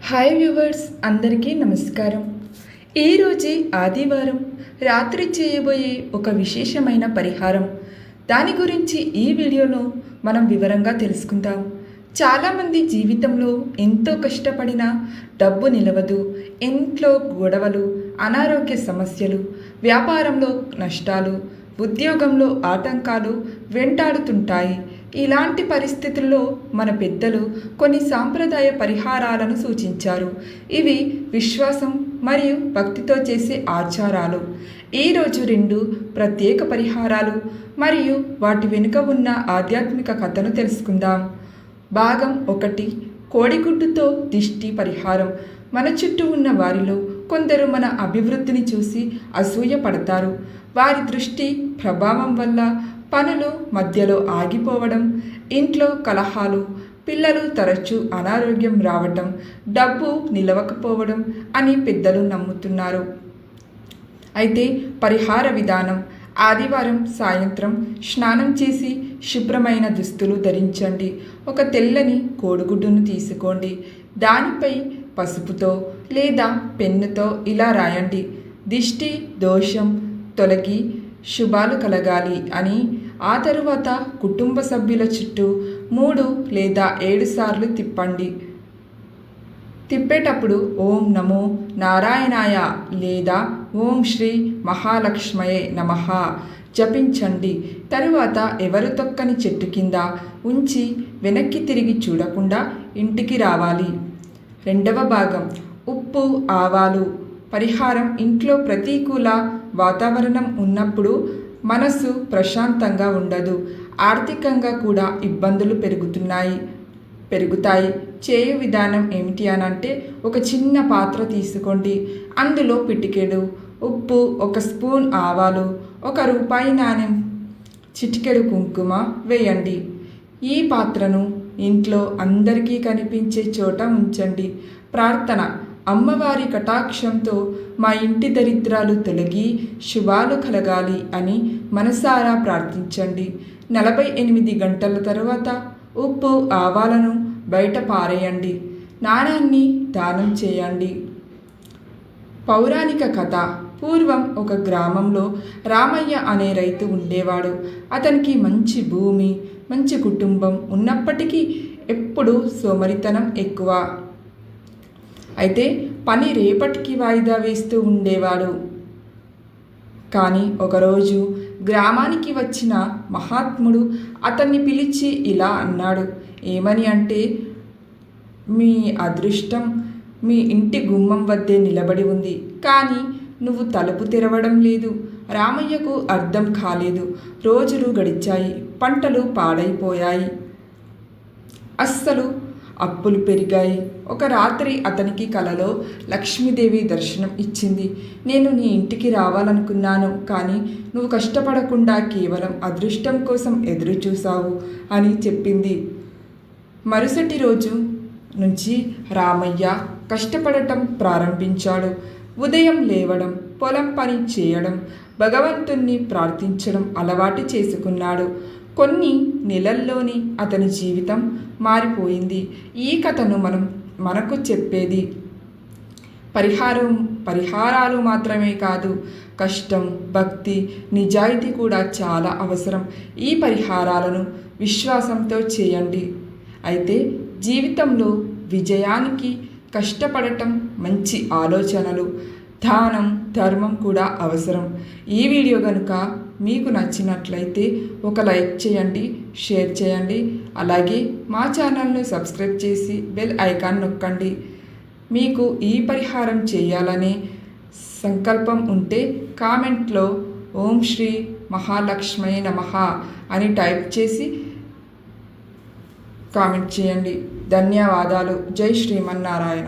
Hi viewers, అందరికీ నమస్కారం. ఈరోజు ఆదివారం రాత్రి చేయబోయే ఒక విశేషమైన పరిహారం, దాని గురించి ఈ వీడియోలో మనం వివరంగా తెలుసుకుందాం. చాలామంది జీవితంలో ఎంతో కష్టపడినా డబ్బు నిలవదు. ఇంట్లో గొడవలు, అనారోగ్య సమస్యలు, వ్యాపారంలో నష్టాలు, ఉద్యోగంలో ఆటంకాలు వెంటాడుతుంటాయి. ఇలాంటి పరిస్థితుల్లో మన పెద్దలు కొన్ని సాంప్రదాయ పరిహారాలను సూచించారు. ఇవి విశ్వాసం మరియు భక్తితో చేసే ఆచారాలు. ఈరోజు 2 ప్రత్యేక పరిహారాలు మరియు వాటి వెనుక ఉన్న ఆధ్యాత్మిక కథను తెలుసుకుందాం. భాగం 1, కోడిగుడ్డుతో దిష్టి పరిహారం. మన చుట్టూ ఉన్న వారిలో కొందరు మన అభివృద్ధిని చూసి అసూయ పడతారు. వారి దృష్టి ప్రభావం వల్ల పనులు మధ్యలో ఆగిపోవడం, ఇంట్లో కలహాలు, పిల్లలు తరచూ అనారోగ్యం రావటం, డబ్బు నిలవకపోవడం అని పెద్దలు నమ్ముతున్నారు. అయితే పరిహార విధానం: ఆదివారం సాయంత్రం స్నానం చేసి శుభ్రమైన దుస్తులు ధరించండి. ఒక తెల్లని కోడిగుడ్డును తీసుకోండి. దానిపై పసుపుతో లేదా పెన్నుతో ఇలా రాయండి: దిష్టి దోషం తొలగి శుభాలు కలగాలి అని. ఆ తరువాత కుటుంబ సభ్యుల చుట్టూ 3 లేదా 7 సార్లు తిప్పండి. తిప్పేటప్పుడు ఓం నమో నారాయణాయ లేదా ఓం శ్రీ మహాలక్ష్మయే నమః జపించండి. తరువాత ఎవరు తొక్కని చెట్టు కింద ఉంచి వెనక్కి తిరిగి చూడకుండా ఇంటికి రావాలి. 2వ భాగం, ఉప్పు ఆవాలు పరిహారం. ఇంట్లో ప్రతికూల వాతావరణం ఉన్నప్పుడు మనసు ప్రశాంతంగా ఉండదు. ఆర్థికంగా కూడా ఇబ్బందులు పెరుగుతాయి. చేయు విధానం ఏమిటి అనంటే, ఒక చిన్న పాత్ర తీసుకోండి. అందులో పిటికెడు ఉప్పు, 1 స్పూన్ ఆవాలు, 1 రూపాయి నాణెం, చిటికెడు కుంకుమ వేయండి. ఈ పాత్రను ఇంట్లో అందరికీ కనిపించే చోట ఉంచండి. ప్రార్థన: అమ్మవారి కటాక్షంతో మా ఇంటి దరిద్రాలు తొలగి శుభాలు కలగాలి అని మనసారా ప్రార్థించండి. 48 గంటల తరువాత ఉప్పు ఆవాలను బయట పారేయండి. నాణాన్ని దానం చేయండి. పౌరాణిక కథ: పూర్వం ఒక గ్రామంలో రామయ్య అనే రైతు ఉండేవాడు. అతనికి మంచి భూమి, మంచి కుటుంబం ఉన్నప్పటికీ ఎప్పుడూ సోమరితనం ఎక్కువ. అయితే పని రేపటికి వాయిదా వేస్తూ ఉండేవాడు. కానీ ఒకరోజు గ్రామానికి వచ్చిన మహాత్ముడు అతన్ని పిలిచి ఇలా అన్నాడు. ఏమని అంటే, మీ అదృష్టం మీ ఇంటి గుమ్మం వద్దే నిలబడి ఉంది, కానీ నువ్వు తలుపు తెరవడం లేదు. రామయ్యకు అర్థం కాలేదు. రోజులు గడిచాయి, పంటలు పాడైపోయాయి, అస్సలు అప్పులు పెరిగాయి. ఒక రాత్రి అతనికి కలలో లక్ష్మీదేవి దర్శనం ఇచ్చింది. నేను నీ ఇంటికి రావాలనుకున్నాను, కానీ నువ్వు కష్టపడకుండా కేవలం అదృష్టం కోసం ఎదురు చూసావు అని చెప్పింది. మరుసటి రోజు నుంచి రామయ్య కష్టపడటం ప్రారంభించాడు. ఉదయం లేవడం, పొలం పని చేయడం, భగవంతుణ్ణి ప్రార్థించడం అలవాటు చేసుకున్నాడు. కొన్ని నెలల్లోనే అతని జీవితం మారిపోయింది. ఈ కథను మనకు చెప్పేది పరిహారాలు మాత్రమే కాదు, కష్టం, భక్తి, నిజాయితీ కూడా చాలా అవసరం. ఈ పరిహారాలను విశ్వాసంతో చేయండి. అయితే జీవితంలో విజయానికి కష్టపడటం, మంచి ఆలోచనలు, దానం, ధర్మం కూడా అవసరం. ఈ వీడియో కనుక మీకు నచ్చినట్లయితే ఒక లైక్ చేయండి, షేర్ చేయండి. అలాగే మా ఛానల్ను సబ్స్క్రైబ్ చేసి బెల్ ఐకాన్ నొక్కండి. మీకు ఈ పరిహారం చేయాలనే సంకల్పం ఉంటే కామెంట్లో ఓం శ్రీ మహాలక్ష్మయే నమః అని టైప్ చేసి కామెంట్ చేయండి. ధన్యవాదాలు. జై శ్రీమన్నారాయణ.